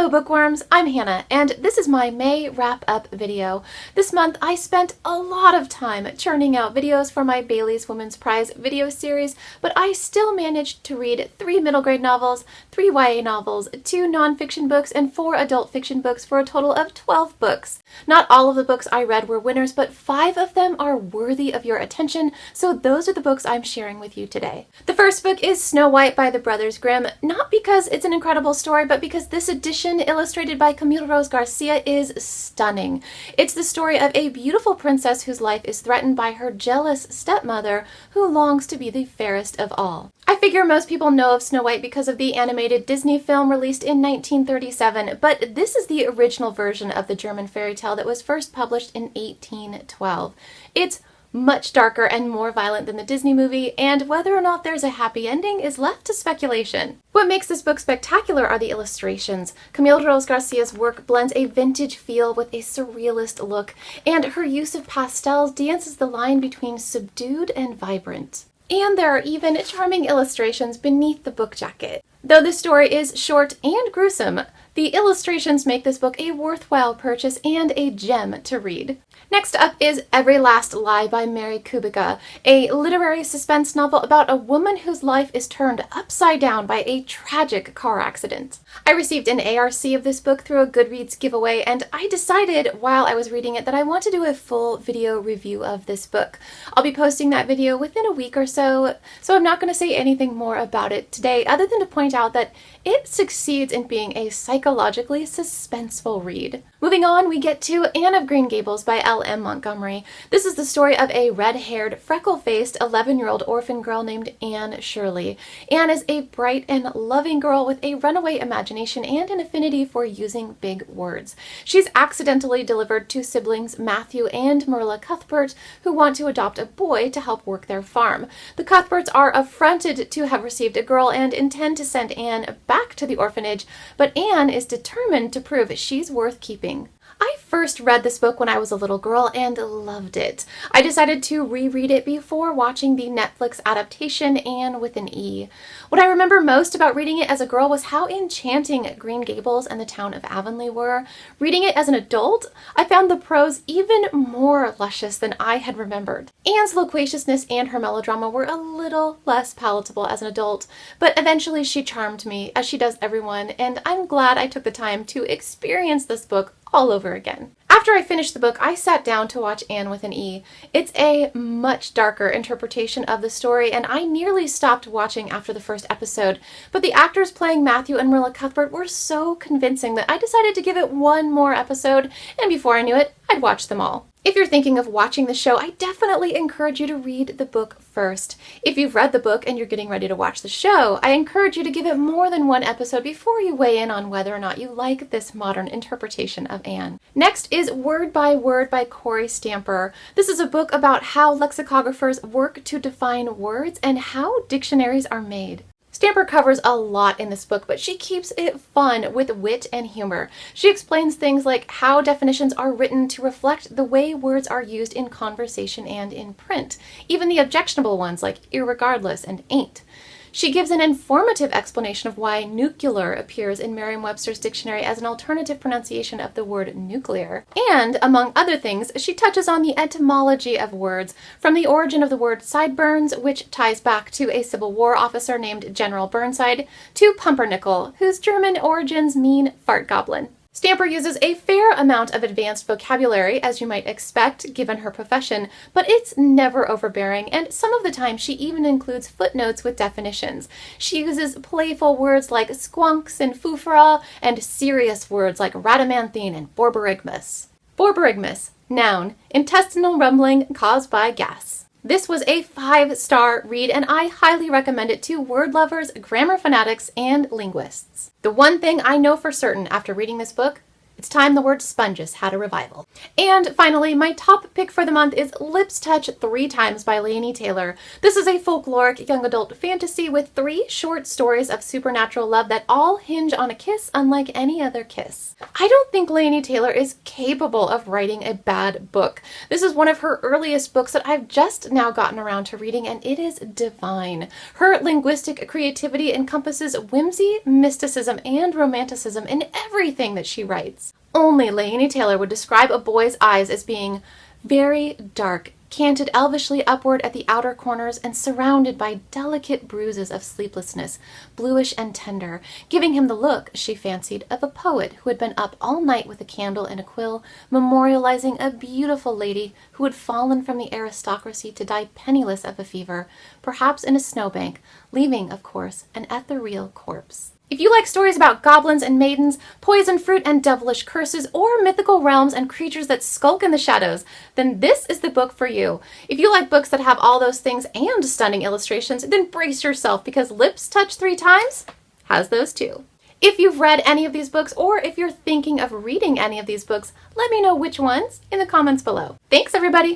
Hello bookworms, I'm Hannah, and this is my May wrap-up video. This month I spent a lot of time churning out videos for my Bailey's Women's Prize video series, but I still managed to read 3 middle grade novels, 3 YA novels, 2 nonfiction books, and 4 adult fiction books for a total of 12 books. Not all of the books I read were winners, but 5 of them are worthy of your attention, so those are the books I'm sharing with you today. The first book is Snow White by the Brothers Grimm, not because it's an incredible story, but because this edition, illustrated by Camille Rose Garcia, is stunning. It's the story of a beautiful princess whose life is threatened by her jealous stepmother, who longs to be the fairest of all. I figure most people know of Snow White because of the animated Disney film released in 1937, but this is the original version of the German fairy tale that was first published in 1812. It's much darker and more violent than the Disney movie, and whether or not there's a happy ending is left to speculation. What makes this book spectacular are the illustrations. Camille Rose Garcia's work blends a vintage feel with a surrealist look, and her use of pastels dances the line between subdued and vibrant. And there are even charming illustrations beneath the book jacket. Though the story is short and gruesome, the illustrations make this book a worthwhile purchase and a gem to read. Next up is Every Last Lie by Mary Kubica, a literary suspense novel about a woman whose life is turned upside down by a tragic car accident. I received an ARC of this book through a GOODREADS giveaway, and I decided while I was reading it that I want to do a full video review of this book. I'll be posting that video within a week or so I'm not going to say anything more about it today other than to point out that it succeeds in being a psychologically suspenseful read. Moving on, we get to Anne of Green Gables by L.M. Montgomery. This is the story of a red-haired, freckle-faced 11-year-old orphan girl named Anne Shirley. Anne is a bright and loving girl with a runaway imagination and an affinity for using big words. She's accidentally delivered to siblings Matthew and Marilla Cuthbert, who want to adopt a boy to help work their farm. The Cuthberts are affronted to have received a girl and intend to send Anne back to the orphanage, but Anne is determined to prove she's worth keeping. I first read this book when I was a little girl and loved it. I decided to reread it before watching the Netflix adaptation, Anne with an E. What I remember most about reading it as a girl was how enchanting Green Gables and the town of Avonlea were. Reading it as an adult, I found the prose even more luscious than I had remembered. Anne's loquaciousness and her melodrama were a little less palatable as an adult, but eventually she charmed me, as she does everyone, and I'm glad I took the time to experience this book all over again. After I finished the book, I sat down to watch Anne with an E. It's a much darker interpretation of the story, and I nearly stopped watching after the first episode, but the actors playing Matthew and Marilla Cuthbert were so convincing that I decided to give it one more episode, and before I knew it, I'd watched them all. If you're thinking of watching the show, I definitely encourage you to read the book first. If you've read the book and you're getting ready to watch the show, I encourage you to give it more than one episode before you weigh in on whether or not you like this modern interpretation of Anne. Next is Word by Word by Corey Stamper. This is a book about how lexicographers work to define words and how dictionaries are made. Stamper covers a lot in this book, but she keeps it fun with wit and humor. She explains things like how definitions are written to reflect the way words are used in conversation and in print, even the objectionable ones like irregardless and ain't. She gives an informative explanation of why nuclear appears in Merriam-Webster's dictionary as an alternative pronunciation of the word nuclear. And, among other things, she touches on the etymology of words, from the origin of the word sideburns, which ties back to a Civil War officer named General Burnside, to pumpernickel, whose German origins mean fart goblin. Stamper uses a fair amount of advanced vocabulary, as you might expect, given her profession, but it's never overbearing, and some of the time she even includes footnotes with definitions. She uses playful words like squonks and foofara, and serious words like radamanthine and borborygmus. Borborygmus, noun, intestinal rumbling caused by gas. This was a 5-star read, and I highly recommend it to word lovers, grammar fanatics, and linguists. The one thing I know for certain after reading this book, it's It's time the word sponges had a revival. And finally, my top pick for the month is Lips Touch 3 Times by Laini Taylor. This is a folkloric young adult fantasy with 3 short stories of supernatural love that all hinge on a kiss unlike any other kiss. I don't think Laini Taylor is capable of writing a bad book. This is one of her earliest books that I've just now gotten around to reading, and it is divine. Her linguistic creativity encompasses whimsy, mysticism, and romanticism in everything that she writes. Only Laini Taylor would describe a boy's eyes as being very dark, canted elvishly upward at the outer corners and surrounded by delicate bruises of sleeplessness, bluish and tender, giving him the look, she fancied, of a poet who had been up all night with a candle and a quill, memorializing a beautiful lady who had fallen from the aristocracy to die penniless of a fever, perhaps in a snowbank, leaving, of course, an ethereal corpse. If you like stories about goblins and maidens, poison fruit and devilish curses, or mythical realms and creatures that skulk in the shadows, then this is the book for you. If you like books that have all those things and stunning illustrations, then brace yourself because Lips Touch 3 Times has those too. If you've read any of these books, or if you're thinking of reading any of these books, let me know which ones in the comments below. Thanks, everybody!